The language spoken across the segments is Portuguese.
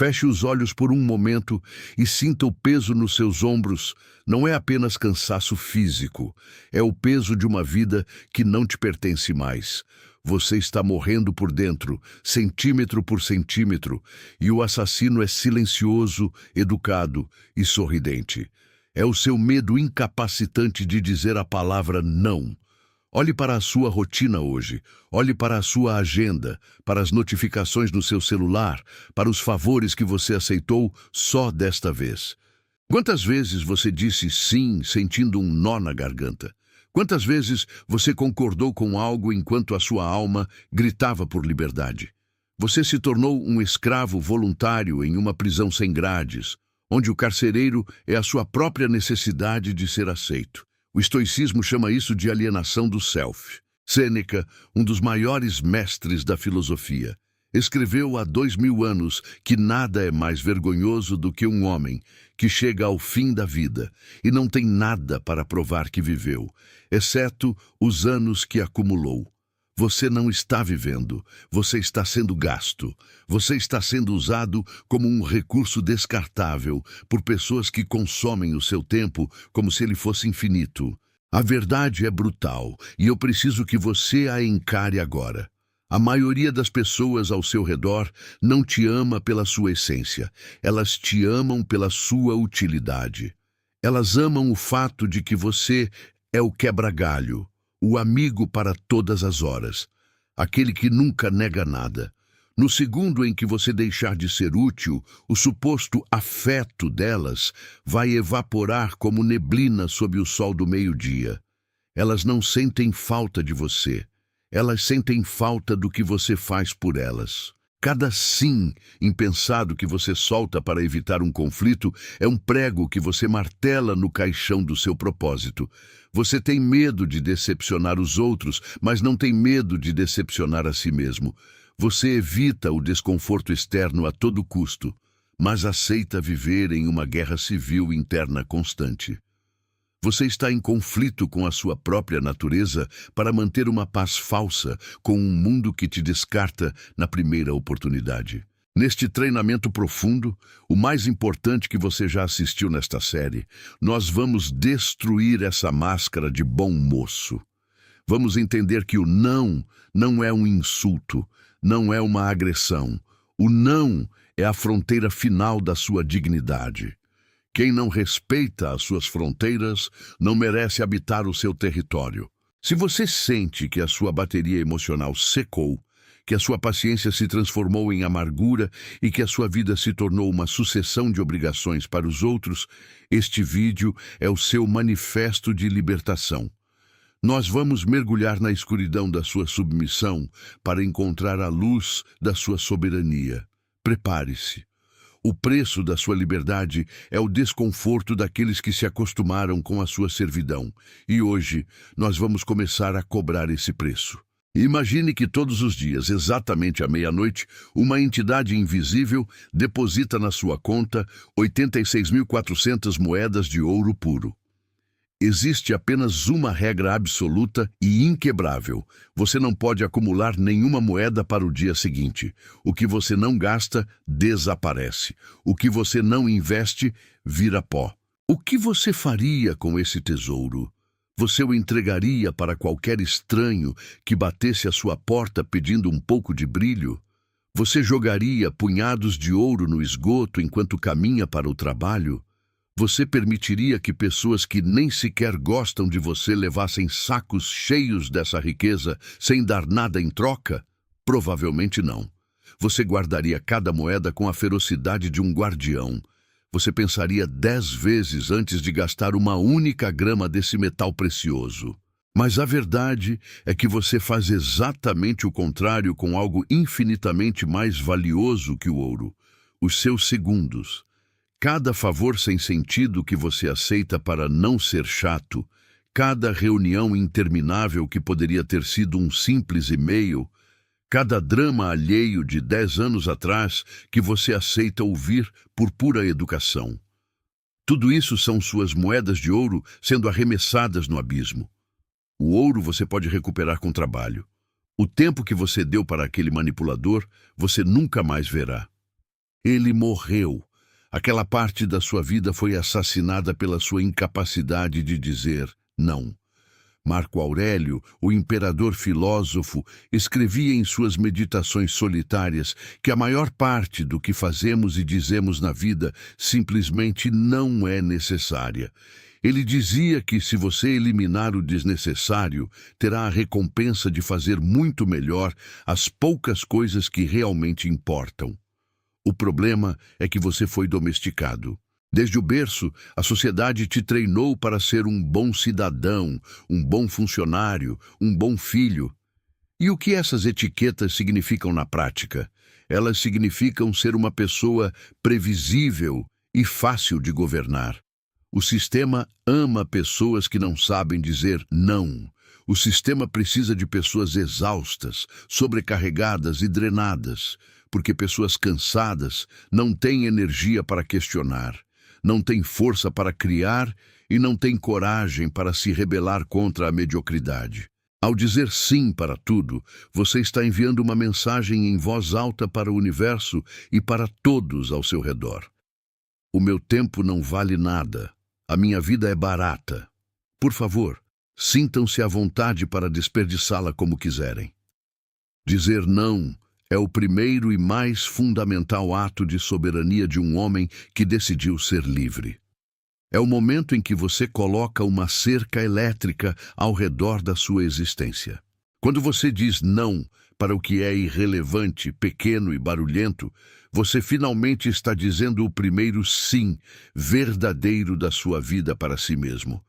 Feche os olhos por um momento e sinta o peso nos seus ombros. Não é apenas cansaço físico, é o peso de uma vida que não te pertence mais. Você está morrendo por dentro, centímetro por centímetro, e o assassino é silencioso, educado e sorridente. É o seu medo incapacitante de dizer a palavra não. Olhe para a sua rotina hoje, olhe para a sua agenda, para as notificações no seu celular, para os favores que você aceitou só desta vez. Quantas vezes você disse sim, sentindo um nó na garganta? Quantas vezes você concordou com algo enquanto a sua alma gritava por liberdade? Você se tornou um escravo voluntário em uma prisão sem grades, onde o carcereiro é a sua própria necessidade de ser aceito. O estoicismo chama isso de alienação do self. Sêneca, um dos maiores mestres da filosofia, escreveu há 2000 anos que nada é mais vergonhoso do que um homem que chega ao fim da vida e não tem nada para provar que viveu, exceto os anos que acumulou. Você não está vivendo, você está sendo gasto. Você está sendo usado como um recurso descartável por pessoas que consomem o seu tempo como se ele fosse infinito. A verdade é brutal e eu preciso que você a encare agora. A maioria das pessoas ao seu redor não te ama pela sua essência. Elas te amam pela sua utilidade. Elas amam o fato de que você é o quebra-galho, o amigo para todas as horas, aquele que nunca nega nada. No segundo em que você deixar de ser útil, o suposto afeto delas vai evaporar como neblina sob o sol do meio-dia. Elas não sentem falta de você. Elas sentem falta do que você faz por elas. Cada sim impensado que você solta para evitar um conflito é um prego que você martela no caixão do seu propósito. Você tem medo de decepcionar os outros, mas não tem medo de decepcionar a si mesmo. Você evita o desconforto externo a todo custo, mas aceita viver em uma guerra civil interna constante. Você está em conflito com a sua própria natureza para manter uma paz falsa com um mundo que te descarta na primeira oportunidade. Neste treinamento profundo, o mais importante que você já assistiu nesta série, nós vamos destruir essa máscara de bom moço. Vamos entender que o não é um insulto, não é uma agressão. O não é a fronteira final da sua dignidade. Quem não respeita as suas fronteiras não merece habitar o seu território. Se você sente que a sua bateria emocional secou, que a sua paciência se transformou em amargura e que a sua vida se tornou uma sucessão de obrigações para os outros, este vídeo é o seu manifesto de libertação. Nós vamos mergulhar na escuridão da sua submissão para encontrar a luz da sua soberania. Prepare-se. O preço da sua liberdade é o desconforto daqueles que se acostumaram com a sua servidão. E hoje, nós vamos começar a cobrar esse preço. Imagine que todos os dias, exatamente à meia-noite, uma entidade invisível deposita na sua conta 86.400 moedas de ouro puro. Existe apenas uma regra absoluta e inquebrável. Você não pode acumular nenhuma moeda para o dia seguinte. O que você não gasta, desaparece. O que você não investe, vira pó. O que você faria com esse tesouro? Você o entregaria para qualquer estranho que batesse à sua porta pedindo um pouco de brilho? Você jogaria punhados de ouro no esgoto enquanto caminha para o trabalho? Você permitiria que pessoas que nem sequer gostam de você levassem sacos cheios dessa riqueza sem dar nada em troca? Provavelmente não. Você guardaria cada moeda com a ferocidade de um guardião. Você pensaria 10 vezes antes de gastar uma única grama desse metal precioso. Mas a verdade é que você faz exatamente o contrário com algo infinitamente mais valioso que o ouro: os seus segundos. Cada favor sem sentido que você aceita para não ser chato, cada reunião interminável que poderia ter sido um simples e-mail, cada drama alheio de 10 anos atrás que você aceita ouvir por pura educação. Tudo isso são suas moedas de ouro sendo arremessadas no abismo. O ouro você pode recuperar com trabalho. O tempo que você deu para aquele manipulador, você nunca mais verá. Ele morreu. Aquela parte da sua vida foi assassinada pela sua incapacidade de dizer não. Marco Aurélio, o imperador filósofo, escrevia em suas meditações solitárias que a maior parte do que fazemos e dizemos na vida simplesmente não é necessária. Ele dizia que se você eliminar o desnecessário, terá a recompensa de fazer muito melhor as poucas coisas que realmente importam. O problema é que você foi domesticado. Desde o berço, a sociedade te treinou para ser um bom cidadão, um bom funcionário, um bom filho. E o que essas etiquetas significam na prática? Elas significam ser uma pessoa previsível e fácil de governar. O sistema ama pessoas que não sabem dizer não. O sistema precisa de pessoas exaustas, sobrecarregadas e drenadas, porque pessoas cansadas não têm energia para questionar, não têm força para criar e não têm coragem para se rebelar contra a mediocridade. Ao dizer sim para tudo, você está enviando uma mensagem em voz alta para o universo e para todos ao seu redor. O meu tempo não vale nada. A minha vida é barata. Por favor, sintam-se à vontade para desperdiçá-la como quiserem. Dizer não é o primeiro e mais fundamental ato de soberania de um homem que decidiu ser livre. É o momento em que você coloca uma cerca elétrica ao redor da sua existência. Quando você diz não para o que é irrelevante, pequeno e barulhento, você finalmente está dizendo o primeiro sim verdadeiro da sua vida para si mesmo.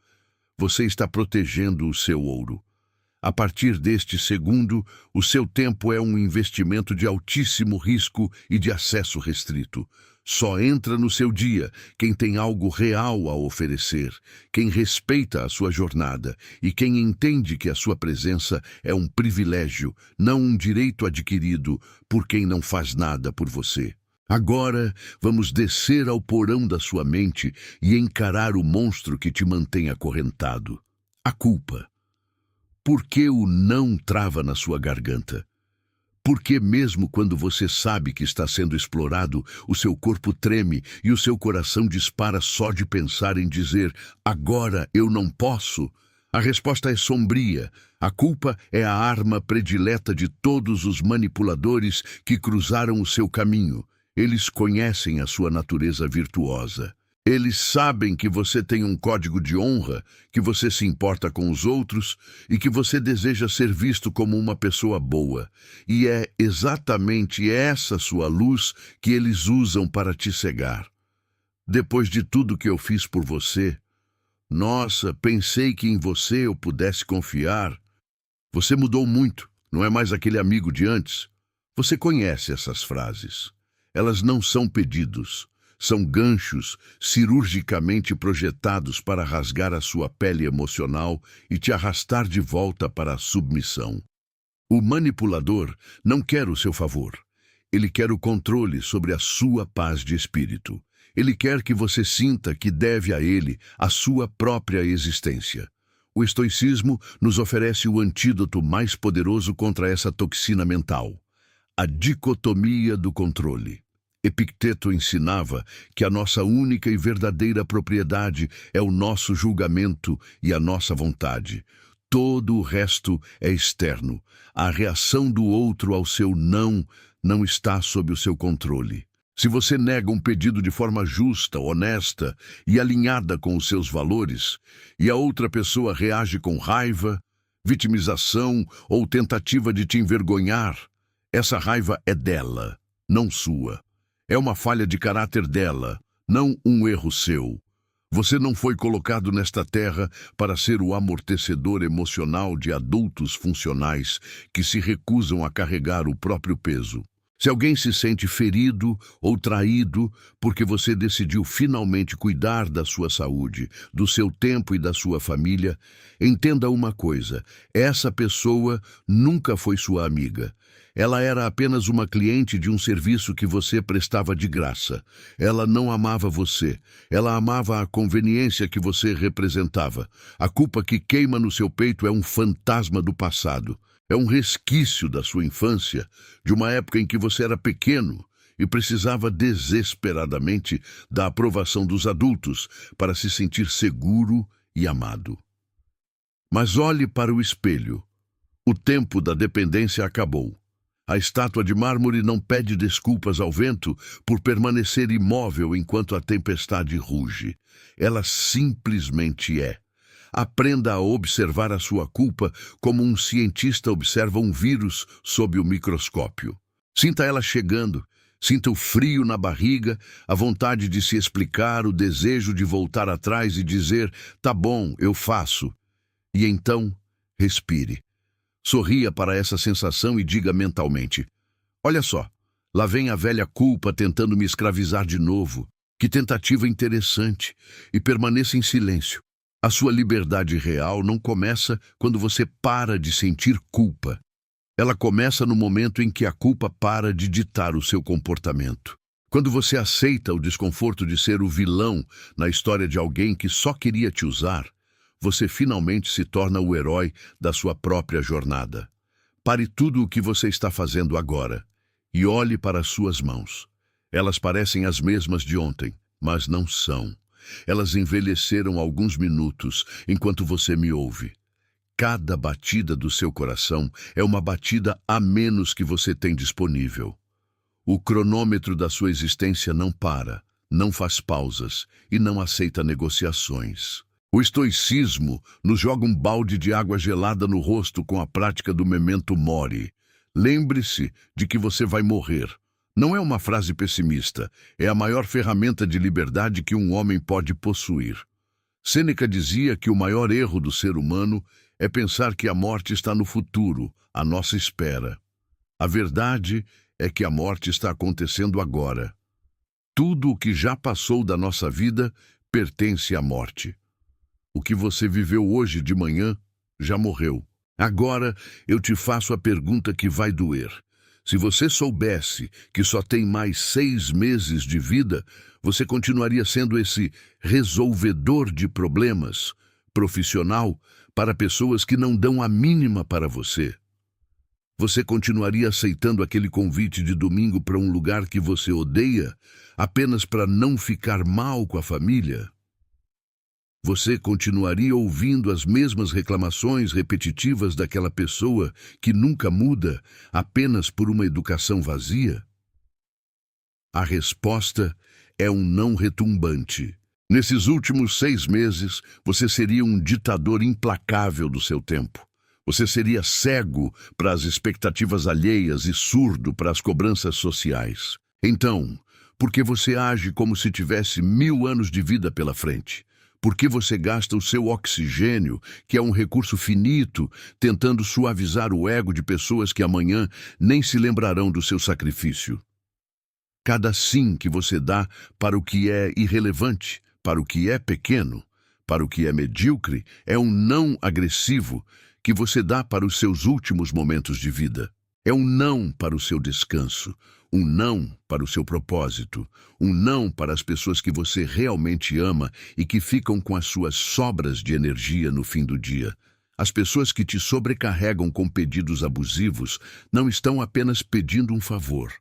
Você está protegendo o seu ouro. A partir deste segundo, o seu tempo é um investimento de altíssimo risco e de acesso restrito. Só entra no seu dia quem tem algo real a oferecer, quem respeita a sua jornada e quem entende que a sua presença é um privilégio, não um direito adquirido por quem não faz nada por você. Agora, vamos descer ao porão da sua mente e encarar o monstro que te mantém acorrentado. A culpa. Por que o não trava na sua garganta? Por que mesmo quando você sabe que está sendo explorado, o seu corpo treme e o seu coração dispara só de pensar em dizer "agora eu não posso"? A resposta é sombria. A culpa é a arma predileta de todos os manipuladores que cruzaram o seu caminho. Eles conhecem a sua natureza virtuosa. Eles sabem que você tem um código de honra, que você se importa com os outros e que você deseja ser visto como uma pessoa boa. E é exatamente essa sua luz que eles usam para te cegar. Depois de tudo que eu fiz por você, nossa, pensei que em você eu pudesse confiar. Você mudou muito, não é mais aquele amigo de antes. Você conhece essas frases. Elas não são pedidos. São ganchos cirurgicamente projetados para rasgar a sua pele emocional e te arrastar de volta para a submissão. O manipulador não quer o seu favor. Ele quer o controle sobre a sua paz de espírito. Ele quer que você sinta que deve a ele a sua própria existência. O estoicismo nos oferece o antídoto mais poderoso contra essa toxina mental: a dicotomia do controle. Epicteto ensinava que a nossa única e verdadeira propriedade é o nosso julgamento e a nossa vontade. Todo o resto é externo. A reação do outro ao seu não está sob o seu controle. Se você nega um pedido de forma justa, honesta e alinhada com os seus valores, e a outra pessoa reage com raiva, vitimização ou tentativa de te envergonhar, essa raiva é dela, não sua. É uma falha de caráter dela, não um erro seu. Você não foi colocado nesta terra para ser o amortecedor emocional de adultos funcionais que se recusam a carregar o próprio peso. Se alguém se sente ferido ou traído porque você decidiu finalmente cuidar da sua saúde, do seu tempo e da sua família, entenda uma coisa: essa pessoa nunca foi sua amiga. Ela era apenas uma cliente de um serviço que você prestava de graça. Ela não amava você. Ela amava a conveniência que você representava. A culpa que queima no seu peito é um fantasma do passado. É um resquício da sua infância, de uma época em que você era pequeno e precisava desesperadamente da aprovação dos adultos para se sentir seguro e amado. Mas olhe para o espelho. O tempo da dependência acabou. A estátua de mármore não pede desculpas ao vento por permanecer imóvel enquanto a tempestade ruge. Ela simplesmente é. Aprenda a observar a sua culpa como um cientista observa um vírus sob o microscópio. Sinta ela chegando, sinta o frio na barriga, a vontade de se explicar, o desejo de voltar atrás e dizer, tá bom, eu faço. E então, respire. Sorria para essa sensação e diga mentalmente, olha só, lá vem a velha culpa tentando me escravizar de novo. Que tentativa interessante. E permaneça em silêncio. A sua liberdade real não começa quando você para de sentir culpa. Ela começa no momento em que a culpa para de ditar o seu comportamento. Quando você aceita o desconforto de ser o vilão na história de alguém que só queria te usar, você finalmente se torna o herói da sua própria jornada. Pare tudo o que você está fazendo agora e olhe para as suas mãos. Elas parecem as mesmas de ontem, mas não são. Elas envelheceram alguns minutos enquanto você me ouve. Cada batida do seu coração é uma batida a menos que você tem disponível. O cronômetro da sua existência não para, não faz pausas e não aceita negociações. O estoicismo nos joga um balde de água gelada no rosto com a prática do memento mori. Lembre-se de que você vai morrer. Não é uma frase pessimista, é a maior ferramenta de liberdade que um homem pode possuir. Sêneca dizia que o maior erro do ser humano é pensar que a morte está no futuro, à nossa espera. A verdade é que a morte está acontecendo agora. Tudo o que já passou da nossa vida pertence à morte. O que você viveu hoje de manhã já morreu. Agora eu te faço a pergunta que vai doer. Se você soubesse que só tem mais 6 meses de vida, você continuaria sendo esse resolvedor de problemas, profissional, para pessoas que não dão a mínima para você? Você continuaria aceitando aquele convite de domingo para um lugar que você odeia, apenas para não ficar mal com a família? Você continuaria ouvindo as mesmas reclamações repetitivas daquela pessoa que nunca muda apenas por uma educação vazia? A resposta é um não retumbante. Nesses últimos 6 meses, você seria um ditador implacável do seu tempo. Você seria cego para as expectativas alheias e surdo para as cobranças sociais. Então, por que você age como se tivesse 1000 anos de vida pela frente? Por que você gasta o seu oxigênio, que é um recurso finito, tentando suavizar o ego de pessoas que amanhã nem se lembrarão do seu sacrifício? Cada sim que você dá para o que é irrelevante, para o que é pequeno, para o que é medíocre, é um não agressivo que você dá para os seus últimos momentos de vida. É um não para o seu descanso, um não para o seu propósito, um não para as pessoas que você realmente ama e que ficam com as suas sobras de energia no fim do dia. As pessoas que te sobrecarregam com pedidos abusivos não estão apenas pedindo um favor.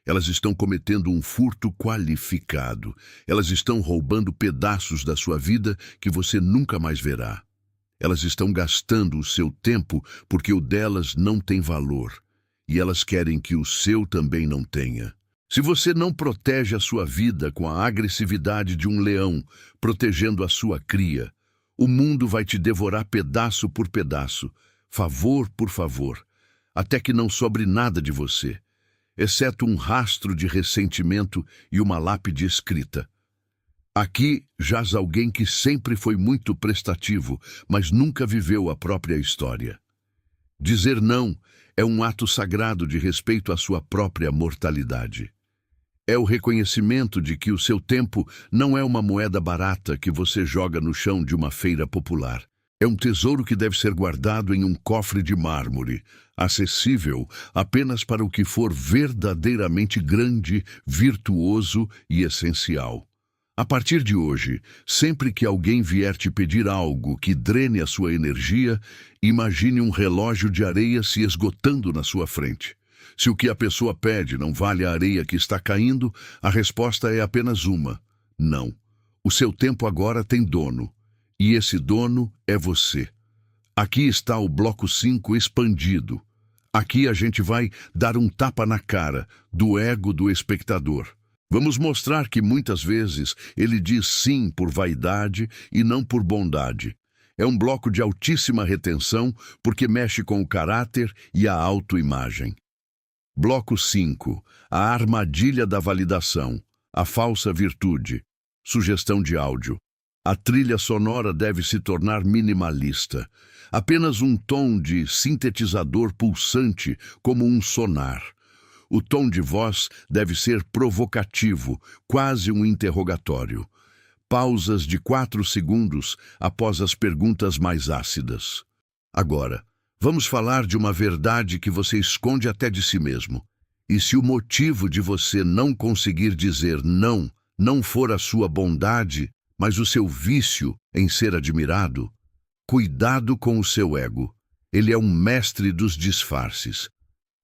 Elas estão cometendo um furto qualificado. Elas estão roubando pedaços da sua vida que você nunca mais verá. Elas estão gastando o seu tempo porque o delas não tem valor. E elas querem que o seu também não tenha. Se você não protege a sua vida com a agressividade de um leão, protegendo a sua cria, o mundo vai te devorar pedaço por pedaço, favor por favor, até que não sobre nada de você, exceto um rastro de ressentimento e uma lápide escrita. Aqui jaz alguém que sempre foi muito prestativo, mas nunca viveu a própria história. Dizer não é um ato sagrado de respeito à sua própria mortalidade. É o reconhecimento de que o seu tempo não é uma moeda barata que você joga no chão de uma feira popular. É um tesouro que deve ser guardado em um cofre de mármore, acessível apenas para o que for verdadeiramente grande, virtuoso e essencial. A partir de hoje, sempre que alguém vier te pedir algo que drene a sua energia, imagine um relógio de areia se esgotando na sua frente. Se o que a pessoa pede não vale a areia que está caindo, a resposta é apenas uma: não. O seu tempo agora tem dono, e esse dono é você. Aqui está o bloco 5 expandido. Aqui a gente vai dar um tapa na cara do ego do espectador. Vamos mostrar que muitas vezes ele diz sim por vaidade e não por bondade. É um bloco de altíssima retenção porque mexe com o caráter e a autoimagem. Bloco 5. A armadilha da validação. A falsa virtude. Sugestão de áudio. A trilha sonora deve se tornar minimalista. Apenas um tom de sintetizador pulsante como um sonar. O tom de voz deve ser provocativo, quase um interrogatório. Pausas de 4 segundos após as perguntas mais ácidas. Agora, vamos falar de uma verdade que você esconde até de si mesmo. E se o motivo de você não conseguir dizer não for a sua bondade, mas o seu vício em ser admirado, cuidado com o seu ego. Ele é um mestre dos disfarces.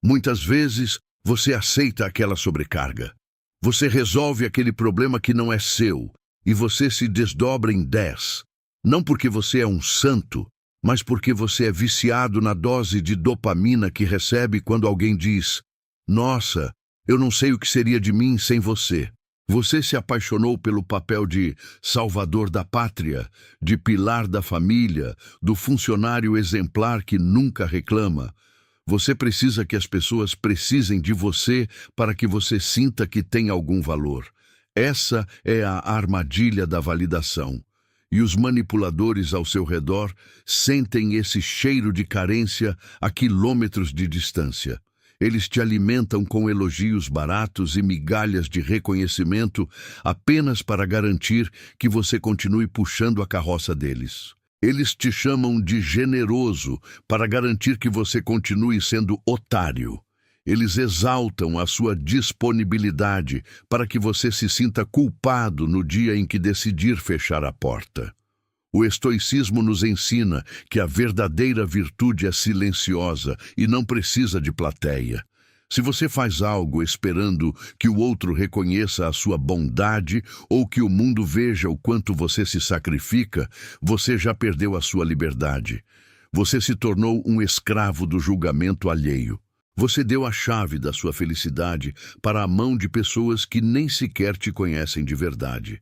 Muitas vezes, você aceita aquela sobrecarga. Você resolve aquele problema que não é seu, e você se desdobra em 10. Não porque você é um santo, mas porque você é viciado na dose de dopamina que recebe quando alguém diz: nossa, eu não sei o que seria de mim sem você. Você se apaixonou pelo papel de salvador da pátria, de pilar da família, do funcionário exemplar que nunca reclama. Você precisa que as pessoas precisem de você para que você sinta que tem algum valor. Essa é a armadilha da validação. E os manipuladores ao seu redor sentem esse cheiro de carência a quilômetros de distância. Eles te alimentam com elogios baratos e migalhas de reconhecimento apenas para garantir que você continue puxando a carroça deles. Eles te chamam de generoso para garantir que você continue sendo otário. Eles exaltam a sua disponibilidade para que você se sinta culpado no dia em que decidir fechar a porta. O estoicismo nos ensina que a verdadeira virtude é silenciosa e não precisa de plateia. Se você faz algo esperando que o outro reconheça a sua bondade ou que o mundo veja o quanto você se sacrifica, você já perdeu a sua liberdade. Você se tornou um escravo do julgamento alheio. Você deu a chave da sua felicidade para a mão de pessoas que nem sequer te conhecem de verdade.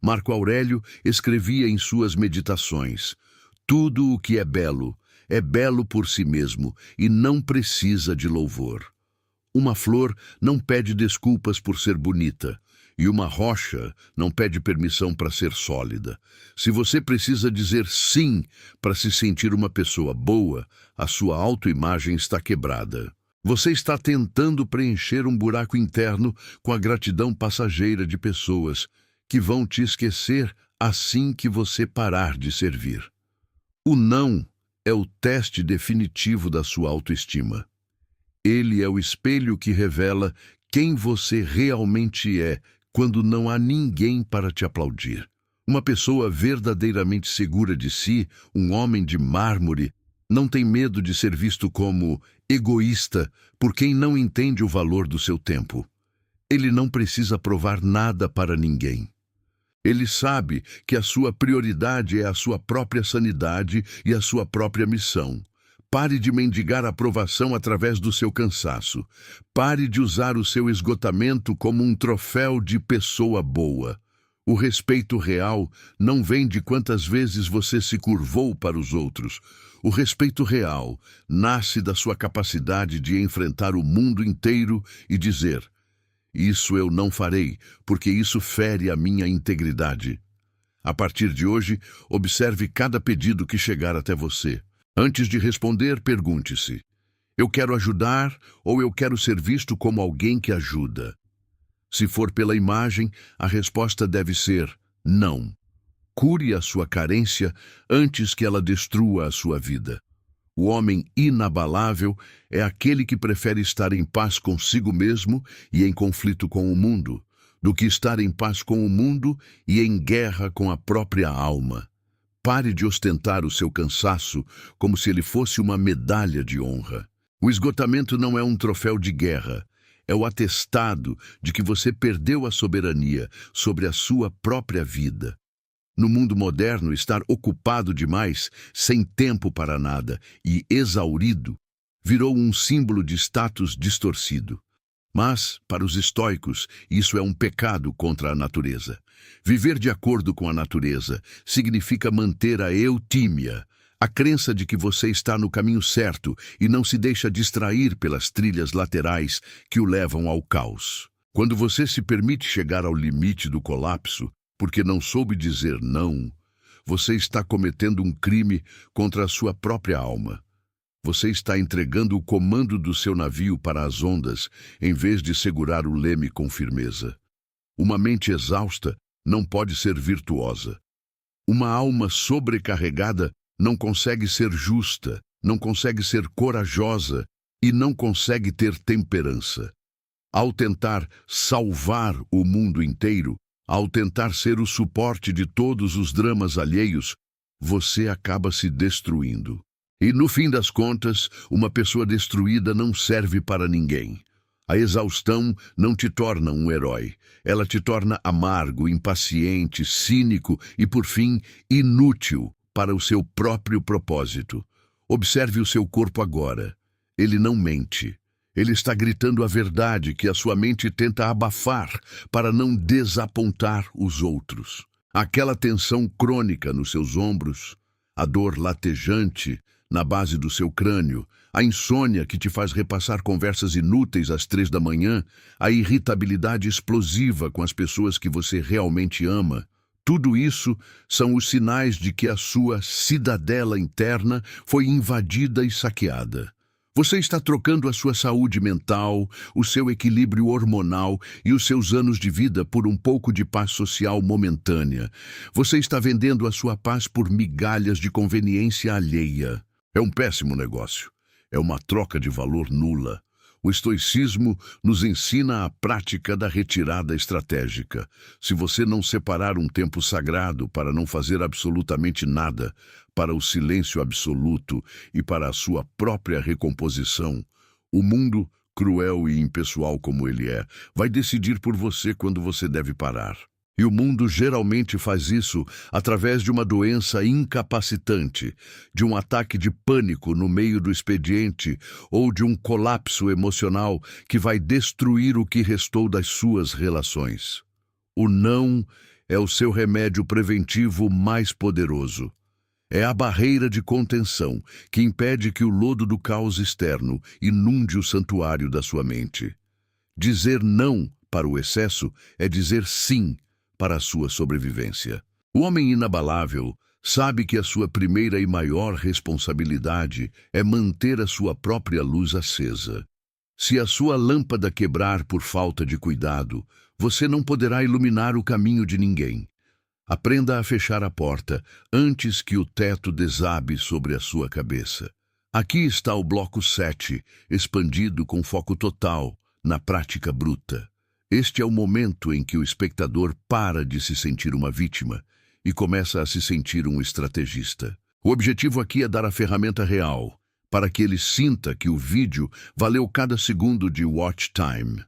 Marco Aurélio escrevia em suas meditações: tudo o que é belo por si mesmo e não precisa de louvor. Uma flor não pede desculpas por ser bonita, e uma rocha não pede permissão para ser sólida. Se você precisa dizer sim para se sentir uma pessoa boa, a sua autoimagem está quebrada. Você está tentando preencher um buraco interno com a gratidão passageira de pessoas que vão te esquecer assim que você parar de servir. O não é o teste definitivo da sua autoestima. Ele é o espelho que revela quem você realmente é quando não há ninguém para te aplaudir. Uma pessoa verdadeiramente segura de si, um homem de mármore, não tem medo de ser visto como egoísta por quem não entende o valor do seu tempo. Ele não precisa provar nada para ninguém. Ele sabe que a sua prioridade é a sua própria sanidade e a sua própria missão. Pare de mendigar aprovação através do seu cansaço. Pare de usar o seu esgotamento como um troféu de pessoa boa. O respeito real não vem de quantas vezes você se curvou para os outros. O respeito real nasce da sua capacidade de enfrentar o mundo inteiro e dizer: isso eu não farei, porque isso fere a minha integridade. A partir de hoje, observe cada pedido que chegar até você. Antes de responder, pergunte-se: eu quero ajudar ou eu quero ser visto como alguém que ajuda? Se for pela imagem, a resposta deve ser não. Cure a sua carência antes que ela destrua a sua vida. O homem inabalável é aquele que prefere estar em paz consigo mesmo e em conflito com o mundo, do que estar em paz com o mundo e em guerra com a própria alma. Pare de ostentar o seu cansaço como se ele fosse uma medalha de honra. O esgotamento não é um troféu de guerra, é o atestado de que você perdeu a soberania sobre a sua própria vida. No mundo moderno, estar ocupado demais, sem tempo para nada e exaurido, virou um símbolo de status distorcido. Mas, para os estoicos, isso é um pecado contra a natureza. Viver de acordo com a natureza significa manter a eutímia, a crença de que você está no caminho certo e não se deixa distrair pelas trilhas laterais que o levam ao caos. Quando você se permite chegar ao limite do colapso, porque não soube dizer não, você está cometendo um crime contra a sua própria alma. Você está entregando o comando do seu navio para as ondas, em vez de segurar o leme com firmeza. Uma mente exausta não pode ser virtuosa. Uma alma sobrecarregada não consegue ser justa, não consegue ser corajosa e não consegue ter temperança. Ao tentar salvar o mundo inteiro, ao tentar ser o suporte de todos os dramas alheios, você acaba se destruindo. E no fim das contas, uma pessoa destruída não serve para ninguém. A exaustão não te torna um herói. Ela te torna amargo, impaciente, cínico e, por fim, inútil para o seu próprio propósito. Observe o seu corpo agora. Ele não mente. Ele está gritando a verdade que a sua mente tenta abafar para não desapontar os outros. Aquela tensão crônica nos seus ombros, a dor latejante na base do seu crânio, a insônia que te faz repassar conversas inúteis às 3 da manhã, a irritabilidade explosiva com as pessoas que você realmente ama. Tudo isso são os sinais de que a sua cidadela interna foi invadida e saqueada. Você está trocando a sua saúde mental, o seu equilíbrio hormonal e os seus anos de vida por um pouco de paz social momentânea. Você está vendendo a sua paz por migalhas de conveniência alheia. É um péssimo negócio. É uma troca de valor nula. O estoicismo nos ensina a prática da retirada estratégica. Se você não separar um tempo sagrado para não fazer absolutamente nada, para o silêncio absoluto e para a sua própria recomposição, o mundo, cruel e impessoal como ele é, vai decidir por você quando você deve parar. E o mundo geralmente faz isso através de uma doença incapacitante, de um ataque de pânico no meio do expediente ou de um colapso emocional que vai destruir o que restou das suas relações. O não é o seu remédio preventivo mais poderoso. É a barreira de contenção que impede que o lodo do caos externo inunde o santuário da sua mente. Dizer não para o excesso é dizer sim para a sua sobrevivência. O homem inabalável sabe que a sua primeira e maior responsabilidade é manter a sua própria luz acesa. Se a sua lâmpada quebrar por falta de cuidado, você não poderá iluminar o caminho de ninguém. Aprenda a fechar a porta antes que o teto desabe sobre a sua cabeça. Aqui está o bloco 7, expandido com foco total na prática bruta. Este é o momento em que o espectador para de se sentir uma vítima e começa a se sentir um estrategista. O objetivo aqui é dar a ferramenta real, para que ele sinta que o vídeo valeu cada segundo de watch time.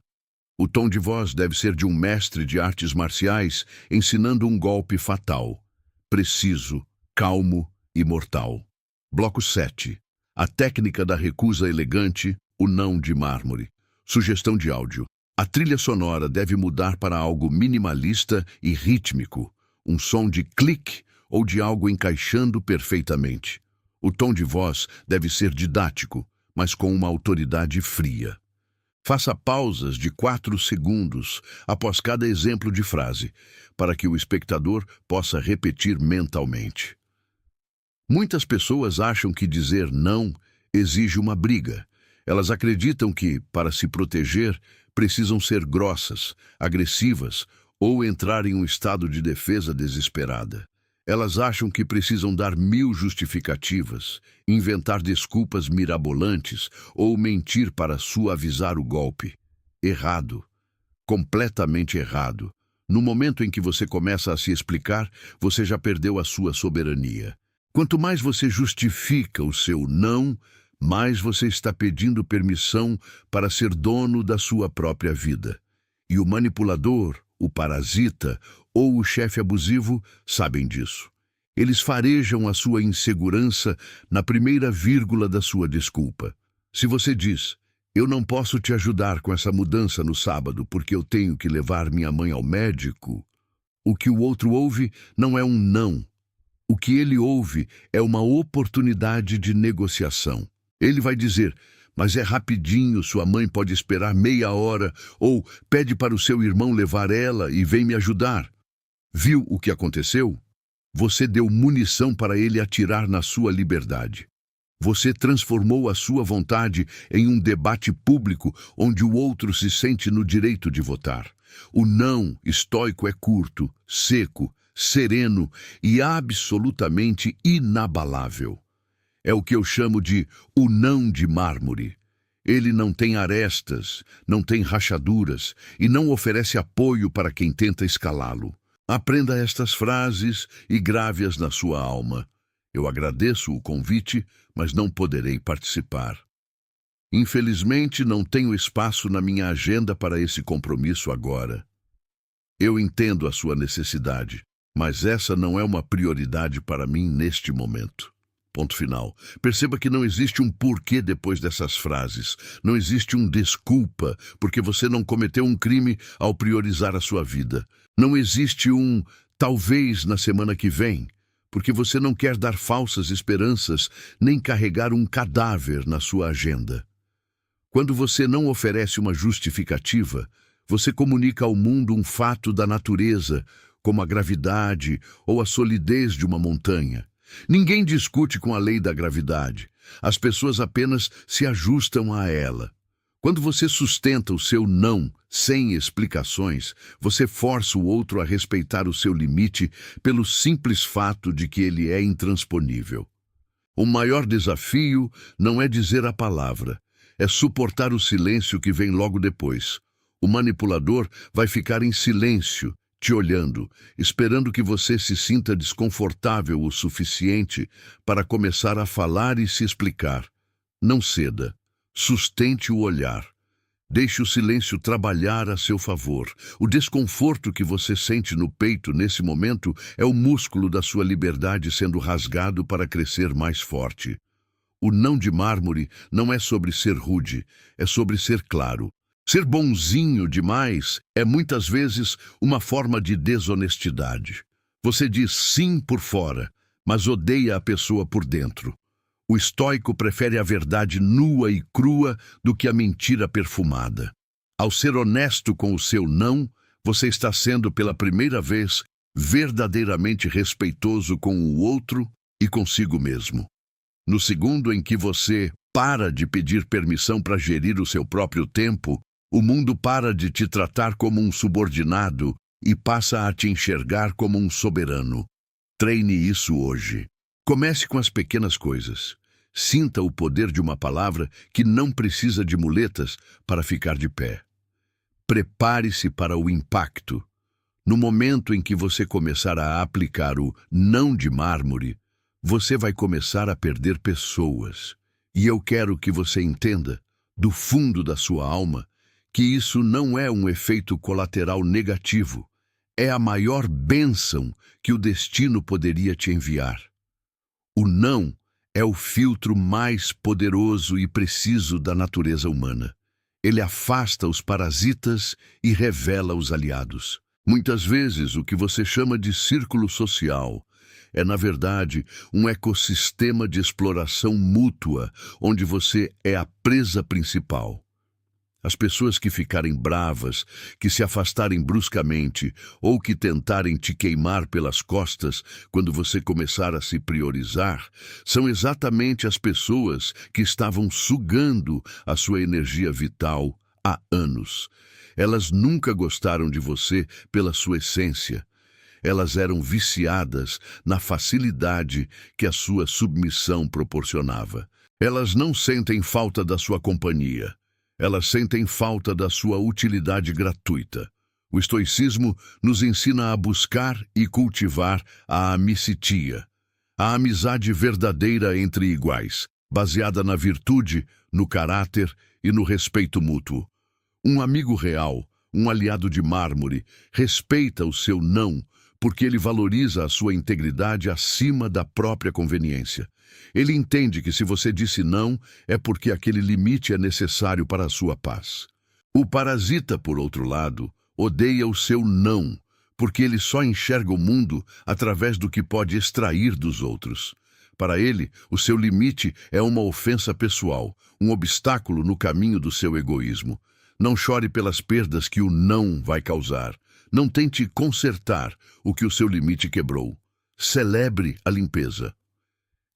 O tom de voz deve ser de um mestre de artes marciais ensinando um golpe fatal, preciso, calmo e mortal. Bloco 7. A técnica da recusa elegante, o não de mármore. Sugestão de áudio. A trilha sonora deve mudar para algo minimalista e rítmico, um som de clique ou de algo encaixando perfeitamente. O tom de voz deve ser didático, mas com uma autoridade fria. Faça pausas de 4 segundos após cada exemplo de frase, para que o espectador possa repetir mentalmente. Muitas pessoas acham que dizer não exige uma briga. Elas acreditam que, para se proteger, precisam ser grossas, agressivas ou entrar em um estado de defesa desesperada. Elas acham que precisam dar 1000 justificativas, inventar desculpas mirabolantes ou mentir para suavizar o golpe. Errado. Completamente errado. No momento em que você começa a se explicar, você já perdeu a sua soberania. Quanto mais você justifica o seu não, mais você está pedindo permissão para ser dono da sua própria vida. E o manipulador, o parasita ou o chefe abusivo sabem disso. Eles farejam a sua insegurança na primeira vírgula da sua desculpa. Se você diz, eu não posso te ajudar com essa mudança no sábado porque eu tenho que levar minha mãe ao médico, o que o outro ouve não é um não. O que ele ouve é uma oportunidade de negociação. Ele vai dizer, mas é rapidinho, sua mãe pode esperar meia hora, ou pede para o seu irmão levar ela e vem me ajudar. Viu o que aconteceu? Você deu munição para ele atirar na sua liberdade. Você transformou a sua vontade em um debate público onde o outro se sente no direito de votar. O não estoico é curto, seco, sereno e absolutamente inabalável. É o que eu chamo de o não de mármore. Ele não tem arestas, não tem rachaduras e não oferece apoio para quem tenta escalá-lo. Aprenda estas frases e grave-as na sua alma. Eu agradeço o convite, mas não poderei participar. Infelizmente, não tenho espaço na minha agenda para esse compromisso agora. Eu entendo a sua necessidade, mas essa não é uma prioridade para mim neste momento. Ponto final. Perceba que não existe um porquê depois dessas frases. Não existe um desculpa, porque você não cometeu um crime ao priorizar a sua vida. Não existe um talvez na semana que vem, porque você não quer dar falsas esperanças nem carregar um cadáver na sua agenda. Quando você não oferece uma justificativa, você comunica ao mundo um fato da natureza, como a gravidade ou a solidez de uma montanha. Ninguém discute com a lei da gravidade. As pessoas apenas se ajustam a ela. Quando você sustenta o seu não sem explicações, você força o outro a respeitar o seu limite pelo simples fato de que ele é intransponível. O maior desafio não é dizer a palavra, é suportar o silêncio que vem logo depois. O manipulador vai ficar em silêncio, te olhando, esperando que você se sinta desconfortável o suficiente para começar a falar e se explicar. Não ceda. Sustente o olhar. Deixe o silêncio trabalhar a seu favor. O desconforto que você sente no peito nesse momento é o músculo da sua liberdade sendo rasgado para crescer mais forte. O não de mármore não é sobre ser rude, é sobre ser claro. Ser bonzinho demais é muitas vezes uma forma de desonestidade. Você diz sim por fora, mas odeia a pessoa por dentro. O estoico prefere a verdade nua e crua do que a mentira perfumada. Ao ser honesto com o seu não, você está sendo pela primeira vez verdadeiramente respeitoso com o outro e consigo mesmo. No segundo em que você para de pedir permissão para gerir o seu próprio tempo, o mundo para de te tratar como um subordinado e passa a te enxergar como um soberano. Treine isso hoje. Comece com as pequenas coisas. Sinta o poder de uma palavra que não precisa de muletas para ficar de pé. Prepare-se para o impacto. No momento em que você começar a aplicar o não de mármore, você vai começar a perder pessoas. E eu quero que você entenda, do fundo da sua alma, que isso não é um efeito colateral negativo. É a maior bênção que o destino poderia te enviar. O não é o filtro mais poderoso e preciso da natureza humana. Ele afasta os parasitas e revela os aliados. Muitas vezes, o que você chama de círculo social é, na verdade, um ecossistema de exploração mútua, onde você é a presa principal. As pessoas que ficarem bravas, que se afastarem bruscamente ou que tentarem te queimar pelas costas quando você começar a se priorizar, são exatamente as pessoas que estavam sugando a sua energia vital há anos. Elas nunca gostaram de você pela sua essência. Elas eram viciadas na facilidade que a sua submissão proporcionava. Elas não sentem falta da sua companhia. Elas sentem falta da sua utilidade gratuita. O estoicismo nos ensina a buscar e cultivar a amicitia, a amizade verdadeira entre iguais. baseada na virtude, no caráter e no respeito mútuo. Um amigo real, um aliado de mármore, respeita o seu não, porque ele valoriza a sua integridade acima da própria conveniência. Ele entende que se você disse não, é porque aquele limite é necessário para a sua paz. O parasita, por outro lado, odeia o seu não, porque ele só enxerga o mundo através do que pode extrair dos outros. Para ele, o seu limite é uma ofensa pessoal, um obstáculo no caminho do seu egoísmo. Não chore pelas perdas que o não vai causar. Não tente consertar o que o seu limite quebrou. Celebre a limpeza.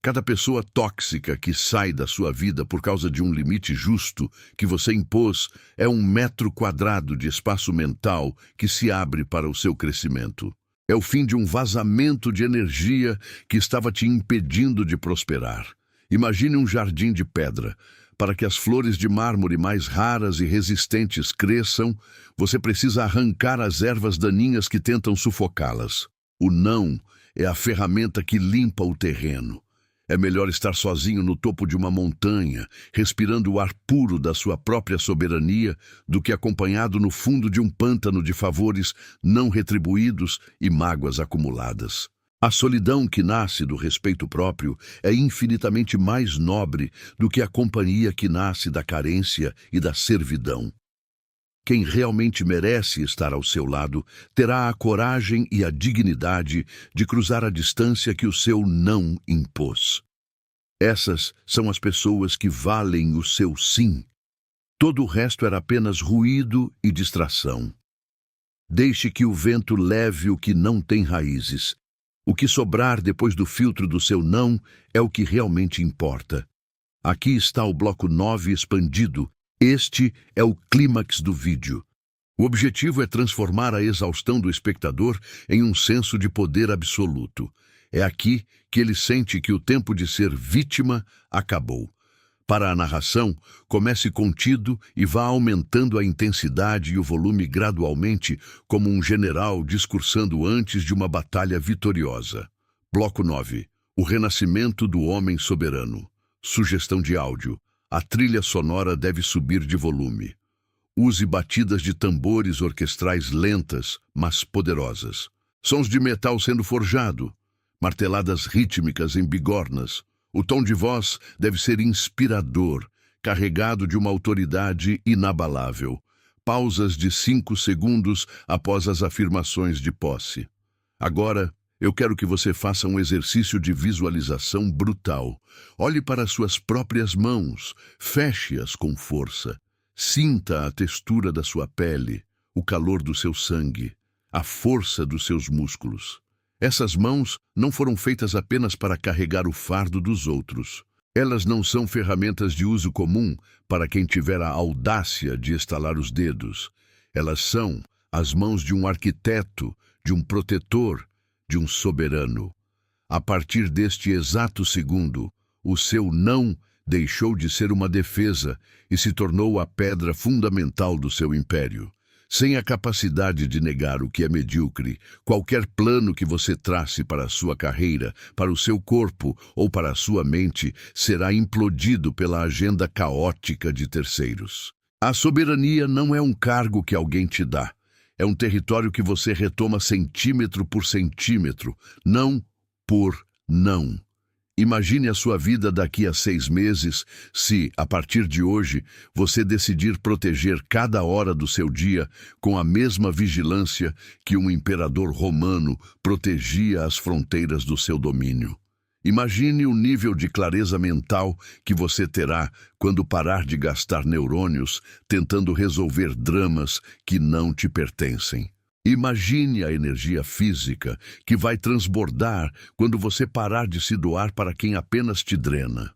Cada pessoa tóxica que sai da sua vida por causa de um limite justo que você impôs é 1 metro quadrado de espaço mental que se abre para o seu crescimento. É o fim de um vazamento de energia que estava te impedindo de prosperar. Imagine um jardim de pedra. Para que as flores de mármore mais raras e resistentes cresçam, você precisa arrancar as ervas daninhas que tentam sufocá-las. O não é a ferramenta que limpa o terreno. É melhor estar sozinho no topo de uma montanha, respirando o ar puro da sua própria soberania, do que acompanhado no fundo de um pântano de favores não retribuídos e mágoas acumuladas. A solidão que nasce do respeito próprio é infinitamente mais nobre do que a companhia que nasce da carência e da servidão. Quem realmente merece estar ao seu lado terá a coragem e a dignidade de cruzar a distância que o seu não impôs. Essas são as pessoas que valem o seu sim. Todo o resto era apenas ruído e distração. Deixe que o vento leve o que não tem raízes. O que sobrar depois do filtro do seu não é o que realmente importa. Aqui está o bloco 9 expandido. Este é o clímax do vídeo. O objetivo é transformar a exaustão do espectador em um senso de poder absoluto. É aqui que ele sente que o tempo de ser vítima acabou. Para a narração, comece contido e vá aumentando a intensidade e o volume gradualmente, como um general discursando antes de uma batalha vitoriosa. Bloco 9. O renascimento do homem soberano. Sugestão de áudio. A trilha sonora deve subir de volume. Use batidas de tambores orquestrais lentas, mas poderosas. Sons de metal sendo forjado. Marteladas rítmicas em bigornas. O tom de voz deve ser inspirador, carregado de uma autoridade inabalável. Pausas de 5 segundos após as afirmações de posse. Agora, eu quero que você faça um exercício de visualização brutal. Olhe para suas próprias mãos, feche-as com força. Sinta a textura da sua pele, o calor do seu sangue, a força dos seus músculos. Essas mãos não foram feitas apenas para carregar o fardo dos outros. Elas não são ferramentas de uso comum para quem tiver a audácia de estalar os dedos. Elas são as mãos de um arquiteto, de um protetor, de um soberano. A partir deste exato segundo, o seu não deixou de ser uma defesa e se tornou a pedra fundamental do seu império. Sem a capacidade de negar o que é medíocre, qualquer plano que você trace para a sua carreira, para o seu corpo ou para a sua mente será implodido pela agenda caótica de terceiros. A soberania não é um cargo que alguém te dá. É um território que você retoma centímetro por centímetro, não por não. Imagine a sua vida daqui a 6 meses se, a partir de hoje, você decidir proteger cada hora do seu dia com a mesma vigilância que um imperador romano protegia as fronteiras do seu domínio. Imagine o nível de clareza mental que você terá quando parar de gastar neurônios tentando resolver dramas que não te pertencem. Imagine a energia física que vai transbordar quando você parar de se doar para quem apenas te drena.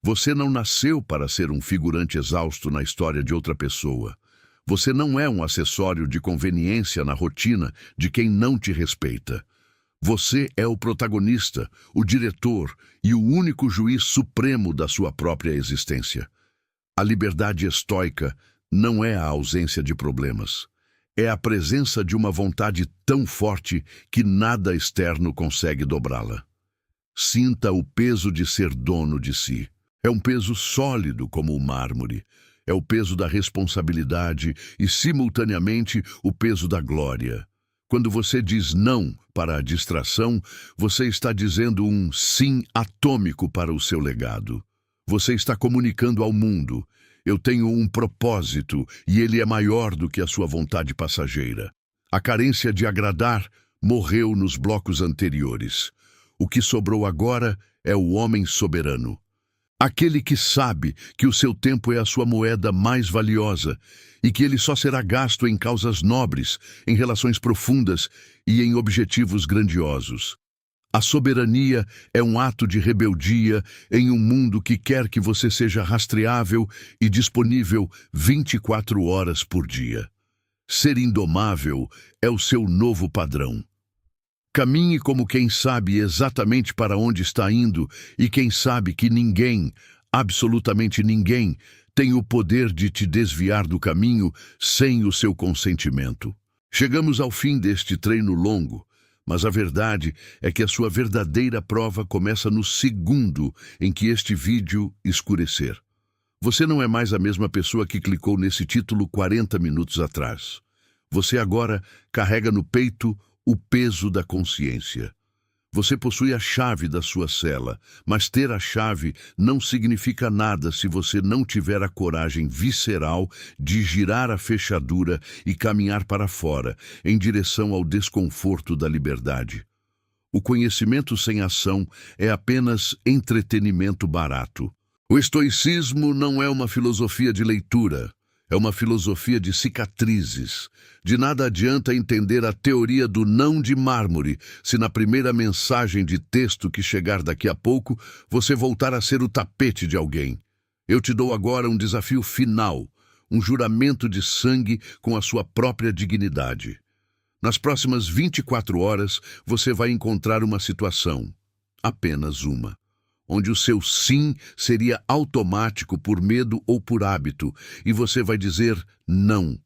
Você não nasceu para ser um figurante exausto na história de outra pessoa. Você não é um acessório de conveniência na rotina de quem não te respeita. Você é o protagonista, o diretor e o único juiz supremo da sua própria existência. A liberdade estoica não é a ausência de problemas. É a presença de uma vontade tão forte que nada externo consegue dobrá-la. Sinta o peso de ser dono de si. É um peso sólido como o mármore. É o peso da responsabilidade e, simultaneamente, o peso da glória. Quando você diz não para a distração, você está dizendo um sim atômico para o seu legado. Você está comunicando ao mundo: eu tenho um propósito e ele é maior do que a sua vontade passageira. A carência de agradar morreu nos blocos anteriores. O que sobrou agora é o homem soberano. Aquele que sabe que o seu tempo é a sua moeda mais valiosa e que ele só será gasto em causas nobres, em relações profundas e em objetivos grandiosos. A soberania é um ato de rebeldia em um mundo que quer que você seja rastreável e disponível 24 horas por dia. Ser indomável é o seu novo padrão. Caminhe como quem sabe exatamente para onde está indo e quem sabe que ninguém, absolutamente ninguém, tem o poder de te desviar do caminho sem o seu consentimento. Chegamos ao fim deste treino longo, mas a verdade é que a sua verdadeira prova começa no segundo em que este vídeo escurecer. Você não é mais a mesma pessoa que clicou nesse título 40 minutos atrás. Você agora carrega no peito o peso da consciência. Você possui a chave da sua cela, mas ter a chave não significa nada se você não tiver a coragem visceral de girar a fechadura e caminhar para fora, em direção ao desconforto da liberdade. O conhecimento sem ação é apenas entretenimento barato. O estoicismo não é uma filosofia de leitura. É uma filosofia de cicatrizes. De nada adianta entender a teoria do não de mármore se na primeira mensagem de texto que chegar daqui a pouco você voltar a ser o tapete de alguém. Eu te dou agora um desafio final, um juramento de sangue com a sua própria dignidade. Nas próximas 24 horas você vai encontrar uma situação, apenas uma, onde o seu sim seria automático por medo ou por hábito, e você vai dizer não.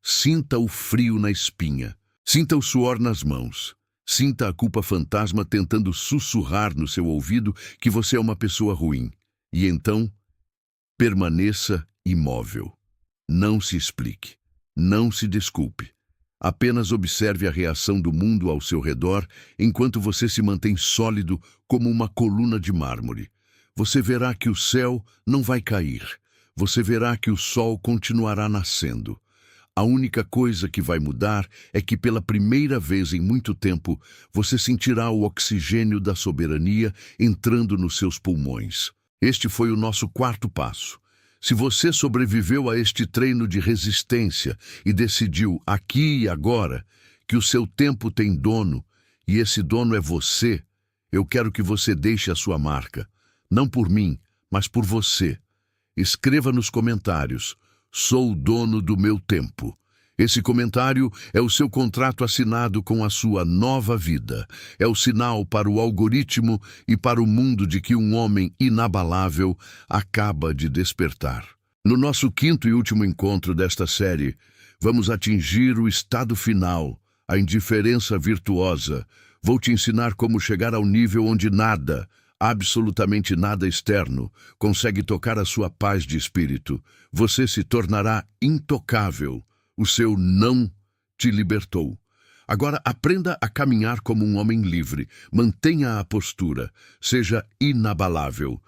Sinta o frio na espinha, sinta o suor nas mãos, sinta a culpa fantasma tentando sussurrar no seu ouvido que você é uma pessoa ruim. E então, permaneça imóvel. Não se explique, não se desculpe. Apenas observe a reação do mundo ao seu redor enquanto você se mantém sólido como uma coluna de mármore. Você verá que o céu não vai cair. Você verá que o sol continuará nascendo. A única coisa que vai mudar é que pela primeira vez em muito tempo você sentirá o oxigênio da soberania entrando nos seus pulmões. Este foi o nosso quarto passo. Se você sobreviveu a este treino de resistência e decidiu aqui e agora que o seu tempo tem dono e esse dono é você, eu quero que você deixe a sua marca. Não por mim, mas por você. Escreva nos comentários: sou o dono do meu tempo. Esse comentário é o seu contrato assinado com a sua nova vida. É o sinal para o algoritmo e para o mundo de que um homem inabalável acaba de despertar. No nosso quinto e último encontro desta série, vamos atingir o estado final, a indiferença virtuosa. Vou te ensinar como chegar ao nível onde nada, absolutamente nada externo, consegue tocar a sua paz de espírito. Você se tornará intocável. O seu não te libertou. Agora aprenda a caminhar como um homem livre. Mantenha a postura. Seja inabalável.